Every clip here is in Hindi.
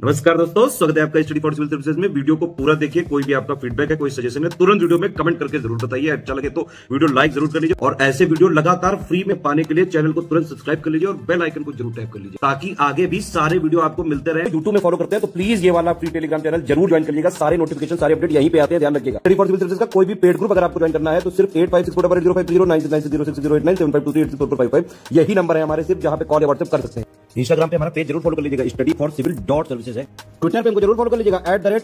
नमस्कार दोस्तों, स्वागत है आपका स्टडी फॉर सिविल सर्विसेज में। वीडियो को पूरा देखिए। कोई भी आपका फीडबैक है, कोई सजेशन है, तुरंत वीडियो में कमेंट करके जरूर बताइए। अच्छा लगे तो वीडियो लाइक जरूर कर लीजिए और ऐसे वीडियो लगातार फ्री में पाने के लिए चैनल को तुरंत सब्सक्राइब कर लीजिए और बेल आइकन को जरूर टैप कर लीजिए ताकि आगे भी सारे वीडियो आपको मिलते रहे। यूट्यूब में फॉलो करते हैं तो प्लीज ये वाला फ्री टेलीग्राम चैनल जरूर ज्वाइन कर लीजिएगा। सारे नोटिफिकेशन, सारे अपडेट यहीं पे आते हैं, ध्यान रखिएगा। स्टडी फॉर सिविल सर्विसेज का कोई भी पेड ग्रुप अगर आपको ज्वाइन करना है तो सिर्फ 856480969060897523860455 यही नंबर है हमारे, सिर्फ जहां पे कॉल या व्हाट्सएप कर सकते हैं। इंस्टाग्राम पे हमारा पेज जरूर फॉलो कर लीजिएगा, स्टडी फॉर सिविल .सर्विसेज है। ट्विटर पे हमको जरूर फॉलो कर लीजिएगा,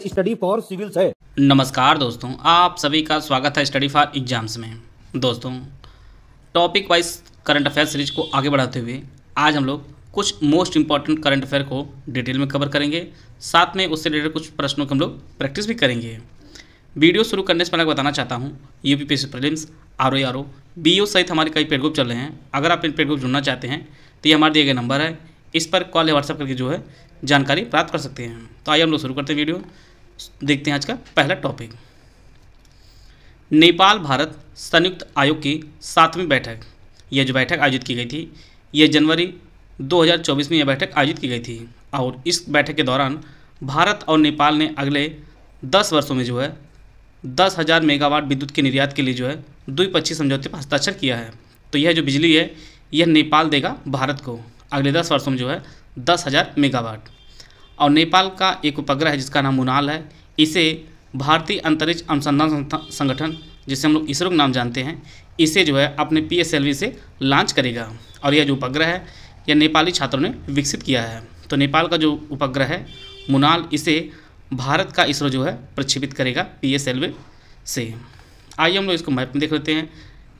@study for civils है। नमस्कार दोस्तों, आप सभी का स्वागत है स्टडी फॉर एग्जाम्स में। दोस्तों, topic wise current affair series को आगे बढ़ाते हुए आज हम लोग कुछ मोस्ट इंपॉर्टेंट करंट अफेयर को डिटेल में कवर करेंगे। साथ में उससे रिलेटेड कुछ प्रश्नों को हम लोग प्रैक्टिस भी करेंगे। वीडियो शुरू करने से पहले बताना चाहता हूँ, यूपीपीएससी प्रीलिम्स, आरओ, बीओ सहित हमारे कई पेड ग्रुप चल रहे हैं। अगर आप इन पेड ग्रुप जुड़ना चाहते हैं तो ये हमारे दिए गए नंबर है, इस पर कॉल या व्हाट्सएप करके जो है जानकारी प्राप्त कर सकते हैं। तो आइए हम लोग शुरू करते हैं वीडियो। देखते हैं आज का पहला टॉपिक। नेपाल भारत संयुक्त आयोग की 7वीं बैठक, यह जो बैठक आयोजित की गई थी, यह जनवरी 2024 में यह बैठक आयोजित की गई थी। और इस बैठक के दौरान भारत और नेपाल ने अगले 10 वर्षों में जो है 10,000 मेगावाट विद्युत के निर्यात के लिए जो है द्विपक्षीय समझौते पर हस्ताक्षर किया है। तो यह जो बिजली है यह नेपाल देगा भारत को अगले 10 वर्षों में जो है 10,000 मेगावाट। और नेपाल का एक उपग्रह है जिसका नाम मुनाल है, इसे भारतीय अंतरिक्ष अनुसंधान संगठन, जिसे हम लोग इसरो का नाम जानते हैं, इसे जो है अपने PSLV से लॉन्च करेगा। और यह जो उपग्रह है यह नेपाली छात्रों ने विकसित किया है। तो नेपाल का जो उपग्रह है मुनाल, इसे भारत का इसरो जो है प्रक्षेपित करेगा PSLV से। आइए हम लोग इसको मैप में देख लेते हैं।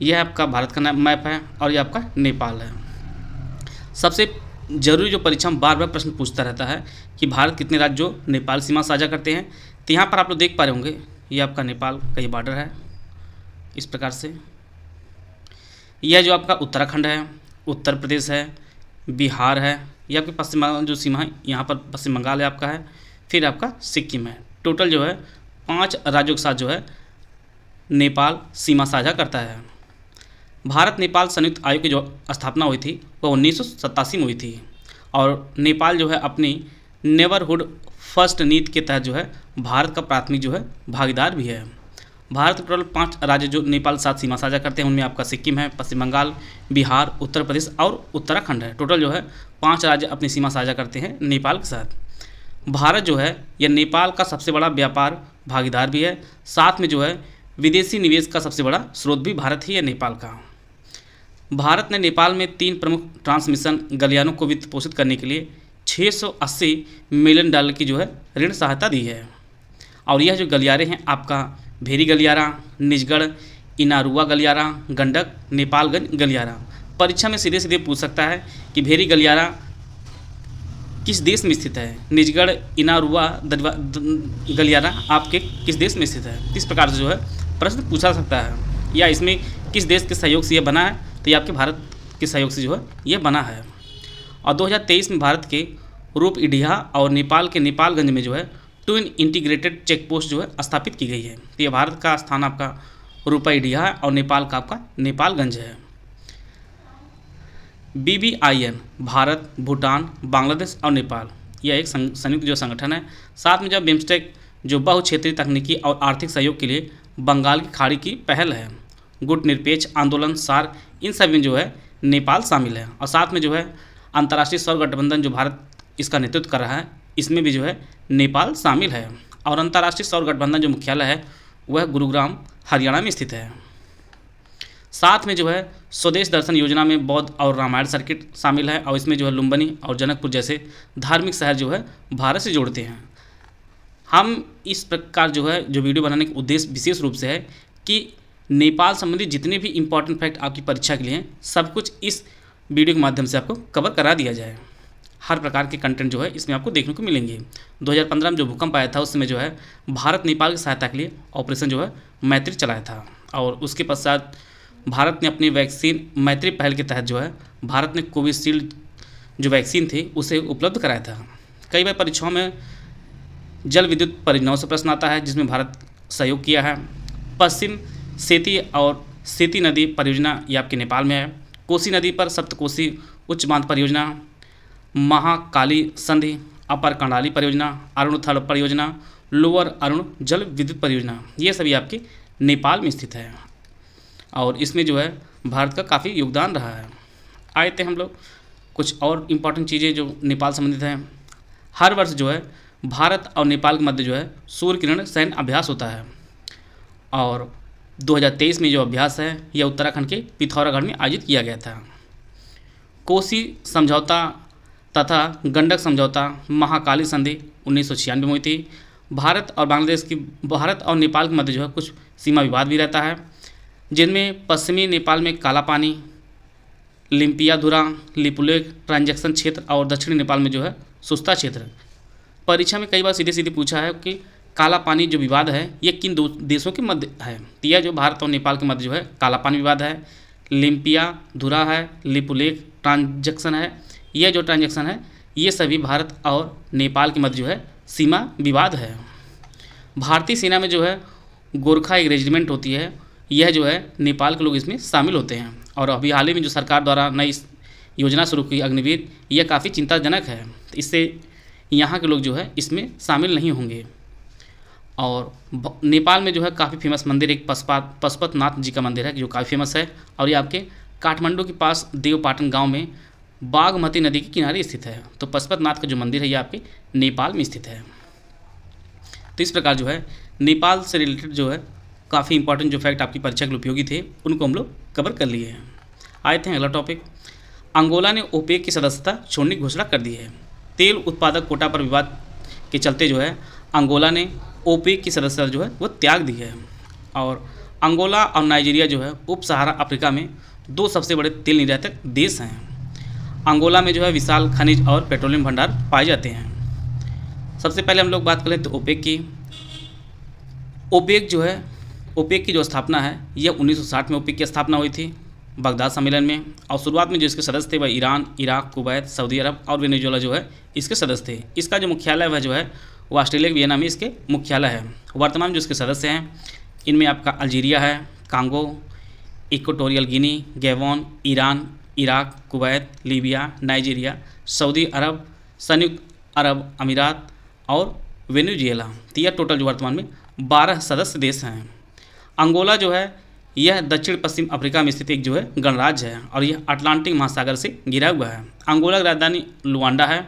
यह आपका भारत का मैप है और यह आपका नेपाल है। सबसे जरूरी जो परीक्षा में बार बार प्रश्न पूछता रहता है कि भारत कितने राज्य जो नेपाल सीमा साझा करते हैं। तो यहाँ पर आप लोग देख पा रहे होंगे, ये आपका नेपाल का ये बॉर्डर है इस प्रकार से। यह जो आपका उत्तराखंड है, उत्तर प्रदेश है, बिहार है, यह आपके पश्चिम बंगाल जो सीमा है, यहाँ पर पश्चिम बंगाल है आपका है, फिर आपका सिक्किम है। टोटल जो है 5 राज्यों के साथ जो है नेपाल सीमा साझा करता है। भारत नेपाल संयुक्त आयोग की जो स्थापना हुई थी वह 1987 में हुई थी। और नेपाल जो है अपनी नेबरहुड फर्स्ट नीति के तहत जो है भारत का प्राथमिक जो है भागीदार भी है। भारत के टोटल 5 राज्य जो नेपाल के साथ सीमा साझा करते हैं, उनमें आपका सिक्किम है, पश्चिम बंगाल, बिहार, उत्तर प्रदेश और उत्तराखंड है। टोटल जो है 5 राज्य अपनी सीमा साझा करते हैं नेपाल के साथ। भारत जो है यह नेपाल का सबसे बड़ा व्यापार भागीदार भी है। साथ में जो है विदेशी निवेश का सबसे बड़ा स्रोत भी भारत ही है नेपाल का। भारत ने नेपाल में 3 प्रमुख ट्रांसमिशन गलियारों को वित्त पोषित करने के लिए $680 मिलियन की जो है ऋण सहायता दी है। और यह जो गलियारे हैं आपका भेरी गलियारा, निजगढ़, इनारुआ गलियारा, गंडक, नेपालगंज गलियारा। परीक्षा में सीधे सीधे पूछ सकता है कि भेरी गलियारा किस देश में स्थित है, निजगढ़, इनारुआ गलियारा आपके किस देश में स्थित है। इस प्रकार से जो है प्रश्न पूछा सकता है, या इसमें किस देश के सहयोग से यह बना है, तो ये आपके भारत के सहयोग से जो है ये बना है। और 2023 में भारत के रूपईडिहा और नेपाल के नेपालगंज में जो है ट्विन इंटीग्रेटेड चेक पोस्ट जो है स्थापित की गई है। तो ये भारत का स्थान आपका रूपईडिहा और नेपाल का आपका नेपालगंज है। BBIN भारत, भूटान, बांग्लादेश और नेपाल, यह एक संयुक्त जो संगठन है। साथ में जो बिम्स्टेक जो बहुक्षेत्रीय तकनीकी और आर्थिक सहयोग के लिए बंगाल की खाड़ी की पहल है। गुट निरपेक्ष आंदोलन, सार्क, इन सब में जो है नेपाल शामिल है। और साथ में जो है अंतर्राष्ट्रीय सौर गठबंधन जो भारत इसका नेतृत्व कर रहा है, इसमें भी जो है नेपाल शामिल है। और अंतर्राष्ट्रीय सौर गठबंधन जो मुख्यालय है वह गुरुग्राम, हरियाणा में स्थित है। साथ में जो है स्वदेश दर्शन योजना में बौद्ध और रामायण सर्किट शामिल है। और इसमें जो है लुम्बिनी और जनकपुर जैसे धार्मिक शहर जो है भारत से जोड़ते हैं। हम इस प्रकार जो है जो वीडियो बनाने का उद्देश्य विशेष रूप से है कि नेपाल संबंधी जितने भी इंपॉर्टेंट फैक्ट आपकी परीक्षा के लिए हैं, सब कुछ इस वीडियो के माध्यम से आपको कवर करा दिया जाए। हर प्रकार के कंटेंट जो है इसमें आपको देखने को मिलेंगे। 2015 में जो भूकंप आया था उस समय जो है भारत नेपाल की सहायता के लिए ऑपरेशन जो है मैत्री चलाया था। और उसके पश्चात भारत ने अपनी वैक्सीन मैत्री पहल के तहत जो है भारत ने कोविशील्ड जो वैक्सीन थी उसे उपलब्ध कराया था। कई बार परीक्षाओं में जल विद्युत परियोजनाओं से प्रश्न आता है जिसमें भारत सहयोग किया है। पश्चिम सेती और सेती नदी परियोजना ये आपके नेपाल में है। कोसी नदी पर सप्तकोसी उच्च बांध परियोजना, महाकाली संधि अपर कर्णाली परियोजना, अरुण थल परियोजना, लोअर अरुण जल विद्युत परियोजना, ये सभी आपके नेपाल में स्थित है और इसमें जो है भारत का काफ़ी योगदान रहा है। आए थे हम लोग कुछ और इम्पॉर्टेंट चीज़ें जो नेपाल संबंधित हैं। हर वर्ष जो है भारत और नेपाल के मध्य जो है सूर्य किरण सैन्य अभ्यास होता है और 2023 में जो अभ्यास है यह उत्तराखंड के पिथौरागढ़ में आयोजित किया गया था। कोसी समझौता तथा गंडक समझौता महाकाली संधि 1996 में हुई थी। भारत और नेपाल के मध्य जो है कुछ सीमा विवाद भी रहता है, जिनमें पश्चिमी नेपाल में काला पानी, लिम्पियाधुरा, लिपुलेख ट्रांजैक्शन क्षेत्र और दक्षिणी नेपाल में जो है सुस्ता क्षेत्र। परीक्षा में कई बार सीधे सीधे पूछा है कि काला पानी जो विवाद है ये किन दो देशों के मध्य है। तो यह जो भारत और नेपाल के मध्य जो है काला पानी विवाद है, लिम्पियाधुरा है, लिपुलेख ट्रांजैक्शन है। यह जो ट्रांजैक्शन है ये सभी भारत और नेपाल के मध्य जो है सीमा विवाद है। भारतीय सेना में जो है गोरखा एक रेजिमेंट होती है, यह जो है नेपाल के लोग इसमें शामिल होते हैं और अभी हाल ही में जो सरकार द्वारा नई योजना शुरू की अग्निवीर, यह काफ़ी चिंताजनक है। इससे यहाँ के लोग जो है इसमें शामिल नहीं होंगे। और नेपाल में जो है काफ़ी फेमस मंदिर एक पशुपतनाथ जी का मंदिर है जो काफ़ी फेमस है और ये आपके काठमांडू के पास देवपाटन गांव में बागमती नदी के किनारे स्थित है। तो पशुपतनाथ का जो मंदिर है ये आपके नेपाल में स्थित है। तो इस प्रकार जो है नेपाल से रिलेटेड जो है काफ़ी इंपॉर्टेंट जो फैक्ट आपकी परीक्षा के लिए उपयोगी थे उनको हम लोग कवर कर लिए हैं। आए थे अगला टॉपिक, अंगोला ने ओपेक की सदस्यता छोड़ने की घोषणा कर दी है। तेल उत्पादक कोटा पर विवाद के चलते जो है अंगोला ने ओपेक की सदस्यता जो है वो त्याग दी है और अंगोला और नाइजीरिया जो है उप सहारा अफ्रीका में दो सबसे बड़े तेल निर्यातक देश हैं। अंगोला में जो है विशाल खनिज और पेट्रोलियम भंडार पाए जाते हैं। सबसे पहले हम लोग बात करें तो ओपेक की। ओपेक की जो स्थापना है यह 1960 में ओपेक की स्थापना हुई थी बगदाद सम्मेलन में और शुरुआत में जो इसके सदस्य थे वह ईरान, इराक, कुवैत, सऊदी अरब और वेनेजुएला जो है इसके सदस्य थे। इसका जो मुख्यालय वह जो है वो ऑस्ट्रेलिया के वियना में इसके मुख्यालय है। वर्तमान में जो इसके सदस्य हैं इनमें आपका अल्जीरिया है, Congo, Equatorial Guinea, Gabon, Iran, Iraq, Kuwait, Libya, Nigeria, Saudi Arab, संयुक्त अरब अमीरात और वेनेजुएला। तो यह टोटल जो वर्तमान में 12 सदस्य देश हैं। अंगोला जो है यह दक्षिण पश्चिम अफ्रीका में स्थित एक जो है गणराज्य है और यह अटलांटिक महासागर से घिरा हुआ है। अंगोला की राजधानी लुआंडा है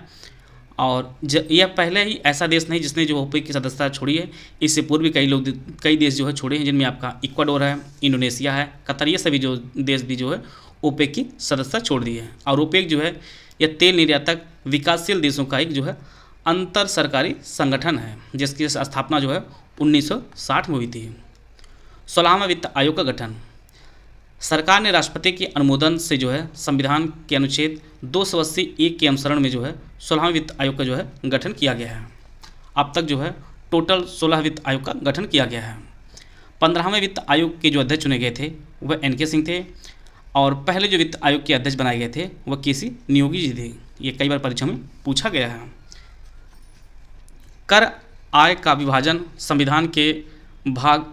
और यह पहले ही ऐसा देश नहीं जिसने जो ओपेक की सदस्यता छोड़ी है। इससे पूर्व भी कई देश जो है छोड़े हैं, जिनमें आपका इक्वाडोर है, इंडोनेशिया है, कतर, ये सभी जो देश भी जो है ओपेक की सदस्यता छोड़ दी है। और ओपेक जो है यह तेल निर्यातक विकासशील देशों का एक जो है अंतर सरकारी संगठन है जिसकी स्थापना जो है 1960 में हुई थी। 16वां वित्त आयोग का गठन। सरकार ने राष्ट्रपति के अनुमोदन से जो है संविधान के अनुच्छेद 280(1) के अनुसरण में जो है 16वां वित्त आयोग का जो है गठन किया गया है। अब तक जो है टोटल 16 वित्त आयोग का गठन किया गया है। 15वें वित्त आयोग के जो अध्यक्ष चुने गए थे वह NK सिंह थे और पहले जो वित्त आयोग के अध्यक्ष बनाए गए थे वह KC नियोगी जी थे। ये कई बार परीक्षा में पूछा गया है। कर आय का विभाजन संविधान के भाग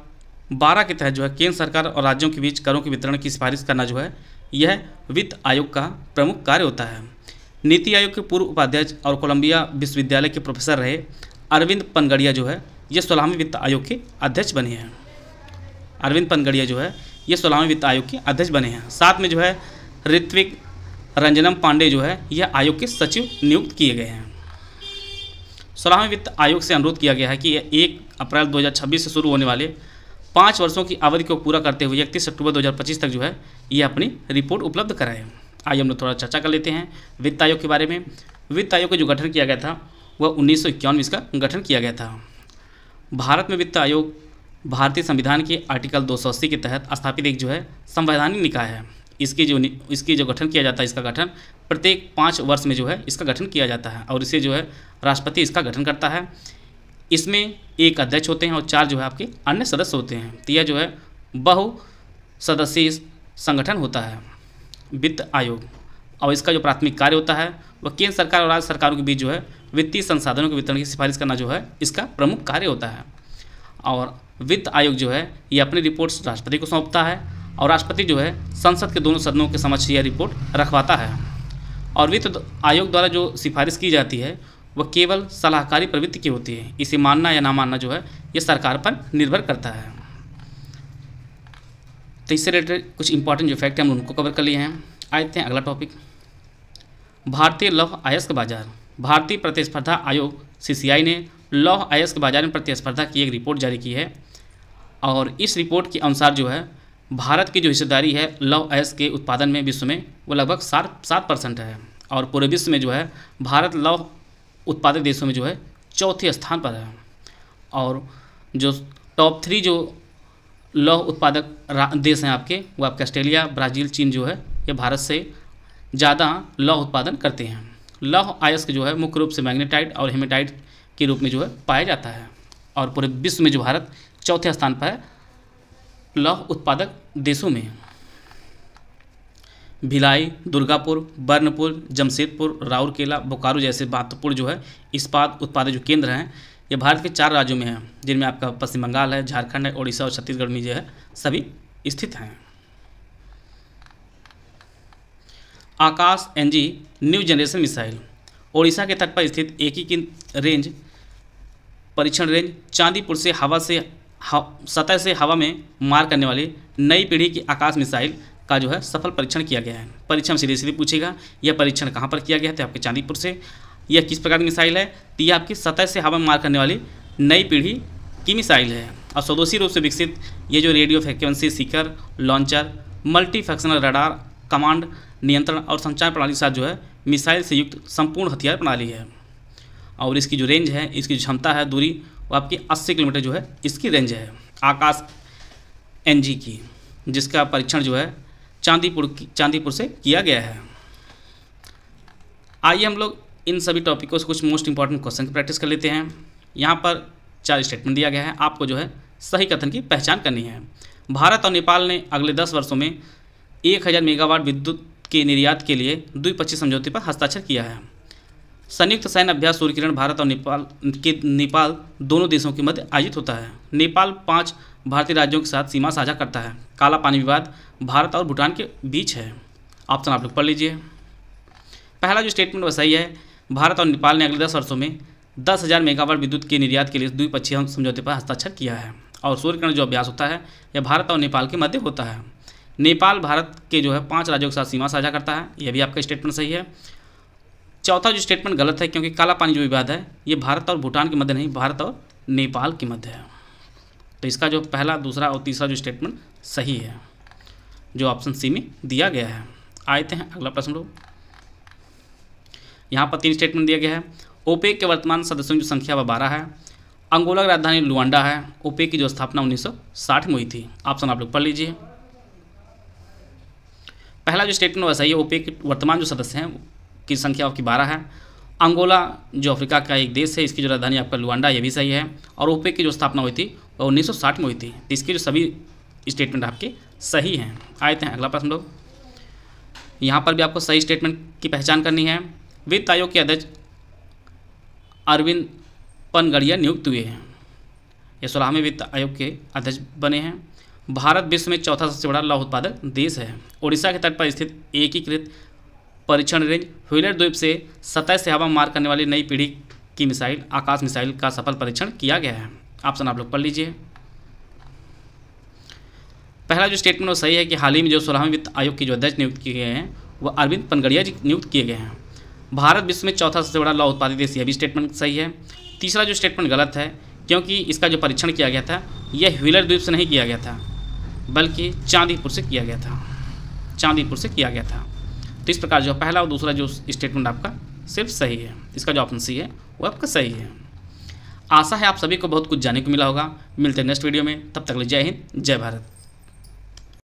12 के तहत जो है केंद्र सरकार और राज्यों के बीच करों के वितरण की सिफारिश करना जो है यह वित्त आयोग का प्रमुख कार्य होता है। नीति आयोग के पूर्व उपाध्यक्ष और कोलंबिया विश्वविद्यालय के प्रोफेसर रहे अरविंद पनगड़िया जो है ये 16वें वित्त आयोग के अध्यक्ष बने हैं। अरविंद पनगड़िया जो है ये 16वें वित्त आयोग के अध्यक्ष बने हैं। साथ में जो है ऋत्विक रंजनम पांडे जो है यह आयोग के सचिव नियुक्त किए गए हैं। 16वें वित्त आयोग से अनुरोध किया गया है कि 1 अप्रैल 2026 से शुरू होने वाले 5 वर्षों की अवधि को पूरा करते हुए 31 अक्टूबर 2025 तक जो है ये अपनी रिपोर्ट उपलब्ध कराए। आइए हम लोग थोड़ा चर्चा कर लेते हैं वित्त आयोग के बारे में। वित्त आयोग का जो गठन किया गया था वह 1951 में इसका गठन किया गया था। भारत में वित्त आयोग भारतीय संविधान के आर्टिकल 280 के तहत स्थापित एक जो है संवैधानिक निकाय है। इसकी जो गठन किया जाता है इसका गठन प्रत्येक 5 वर्ष में जो है इसका गठन किया जाता है और इसे जो है राष्ट्रपति इसका गठन करता है। इसमें एक अध्यक्ष होते हैं और 4 जो है आपके अन्य सदस्य होते हैं। तो यह जो है बहु सदस्यीय संगठन होता है वित्त आयोग और इसका जो प्राथमिक कार्य होता है वह केंद्र सरकार और राज्य सरकारों के बीच जो है वित्तीय संसाधनों के वितरण की सिफारिश करना जो है इसका प्रमुख कार्य होता है। और वित्त आयोग जो है ये अपनी रिपोर्ट्स राष्ट्रपति को सौंपता है और राष्ट्रपति जो है संसद के दोनों सदनों के समक्ष यह रिपोर्ट रखवाता है। और वित्त आयोग द्वारा जो सिफारिश की जाती है वह केवल सलाहकारी प्रवृत्ति की होती है। इसे मानना या ना मानना जो है ये सरकार पर निर्भर करता है। तो इससे रिलेटेड कुछ इंपॉर्टेंट जो फैक्ट हैं हम उनको कवर कर लिए हैं। आते हैं अगला टॉपिक, भारतीय लौह अयस्क बाजार। भारतीय प्रतिस्पर्धा आयोग CCI ने लौह अयस्क बाजार में प्रतिस्पर्धा की एक रिपोर्ट जारी की है और इस रिपोर्ट के अनुसार जो है भारत की जो हिस्सेदारी है लौह अयस्क के उत्पादन में विश्व में वो लगभग 7% है और पूरे विश्व में जो है भारत लौह उत्पादक देशों में जो है चौथे स्थान पर है। और जो टॉप 3 जो लौह उत्पादक देश हैं आपके, वो आपके ऑस्ट्रेलिया, ब्राज़ील, चीन जो है ये भारत से ज़्यादा लौह उत्पादन करते हैं। लौह अयस्क जो है मुख्य रूप से मैग्नेटाइट और हेमेटाइट के रूप में जो है पाया जाता है और पूरे विश्व में जो भारत चौथे स्थान पर है लौह उत्पादक देशों में। भिलाई, दुर्गापुर, बर्नपुर, जमशेदपुर, राउरकेला, बोकारो जैसे महत्वपूर्ण जो है इस्पात उत्पादक जो केंद्र हैं ये भारत के 4 राज्यों में हैं, जिनमें आपका पश्चिम बंगाल है, झारखंड है, ओडिशा और छत्तीसगढ़ में जो है सभी स्थित हैं। आकाश NG new generation missile. Odisha के तट पर स्थित एकीकृत रेंज परीक्षण रेंज चांदीपुर से सतह से हवा में मार करने वाली नई पीढ़ी की आकाश मिसाइल का जो है सफल परीक्षण किया गया है। परीक्षण सीधे पूछेगा यह परीक्षण कहाँ पर किया गया है, तो आपके चांदीपुर से। यह किस प्रकार की मिसाइल है, तो यह आपकी सतह से हवा में मार करने वाली नई पीढ़ी की मिसाइल है और स्वदेशी रूप से विकसित ये जो radio frequency Sikar, launcher, multi functional radar, command, नियंत्रण और संचार प्रणाली के साथ जो है मिसाइल से युक्त संपूर्ण हथियार प्रणाली है। और इसकी जो रेंज है, इसकी जो क्षमता है, दूरी, वो आपकी 80 किलोमीटर जो है इसकी रेंज है आकाश NG की, जिसका परीक्षण जो है चांदीपुर से किया गया है। आइए हम लोग इन सभी टॉपिकों से कुछ मोस्ट इंपॉर्टेंट क्वेश्चन की प्रैक्टिस कर लेते हैं। यहाँ पर 4 स्टेटमेंट दिया गया है, आपको जो है सही कथन की पहचान करनी है। भारत और नेपाल ने अगले 10 वर्षों में 1000 मेगावाट विद्युत के निर्यात के लिए द्विपक्षीय समझौते पर हस्ताक्षर किया है। संयुक्त सैन्य अभ्यास सूर्यकिरण भारत और नेपाल दोनों देशों के मध्य आयोजित होता है। नेपाल 5 भारतीय राज्यों के साथ सीमा साझा करता है। काला पानी विवाद भारत और भूटान के बीच है। ऑप्शन आप लोग पढ़ लीजिए। पहला जो स्टेटमेंट वो सही है, भारत और नेपाल ने अगले 10 वर्षों में 10,000 मेगावाट विद्युत के निर्यात के लिए द्विपक्षीय समझौते पर हस्ताक्षर किया है और सूर्यकिरण जो अभ्यास होता है यह भारत और नेपाल के मध्य होता है। नेपाल भारत के जो है 5 राज्यों के साथ सीमा साझा करता है, यह भी आपका स्टेटमेंट सही है। चौथा जो स्टेटमेंट गलत है, क्योंकि काला पानी जो विवाद है ये भारत और भूटान के मध्य नहीं, भारत और नेपाल के मध्य है। तो इसका जो पहला, दूसरा और तीसरा जो स्टेटमेंट सही है, जो ऑप्शन C में दिया गया है। आते हैं अगला प्रश्न लोग। यहाँ पर 3 स्टेटमेंट दिया गया है। ओपेक के वर्तमान सदस्यों की जो संख्या वह 12 है। अंगोला की राजधानी लुआंडा है। ओपेक की जो स्थापना 1960 में हुई थी। ऑप्शन आप लोग पढ़ लीजिए। पहला जो स्टेटमेंट वह सही है, ओपेक के वर्तमान जो सदस्य हैं की संख्या आपकी 12 है। अंगोला जो अफ्रीका का एक देश है, इसकी जो राजधानी आपका लुआंडा, ये भी सही है। और ओपेक की जो स्थापना हुई थी वह 1960 में हुई थी। तो इसके जो सभी स्टेटमेंट आपके सही हैं। आते हैं अगला प्रश्न लोग। यहाँ पर भी आपको सही स्टेटमेंट की पहचान करनी है। वित्त आयोग के अध्यक्ष अरविंद पनगड़िया नियुक्त हुए हैं। ये 16वें वित्त आयोग के अध्यक्ष बने हैं। भारत विश्व में चौथा सबसे बड़ा लौह उत्पादक देश है। ओडिशा के तट पर स्थित एकीकृत परीक्षण रेंज व्हीलर द्वीप से सतह से हवा मार करने वाली नई पीढ़ी की मिसाइल आकाश मिसाइल का सफल परीक्षण किया गया है। ऑप्शन आप लोग पढ़ लीजिए। पहला जो स्टेटमेंट वो सही है कि हाल ही में जो 16वें वित्त आयोग के जो अध्यक्ष नियुक्त किए गए हैं वह अरविंद पनगड़िया जी नियुक्त किए गए हैं। भारत विश्व में चौथा सबसे बड़ा लौह उत्पादक देश, यह भी स्टेटमेंट सही है। तीसरा जो स्टेटमेंट गलत है, क्योंकि इसका जो परीक्षण किया गया था यह व्हीलर द्वीप से नहीं किया गया था, बल्कि चांदीपुर से किया गया था। तो इस प्रकार जो पहला और दूसरा जो स्टेटमेंट आपका सिर्फ सही है। इसका जो ऑप्शन C है वो आपका सही है। आशा है आप सभी को बहुत कुछ जानने को मिला होगा। मिलते हैं नेक्स्ट वीडियो में, तब तक के लिए जय हिंद, जय भारत।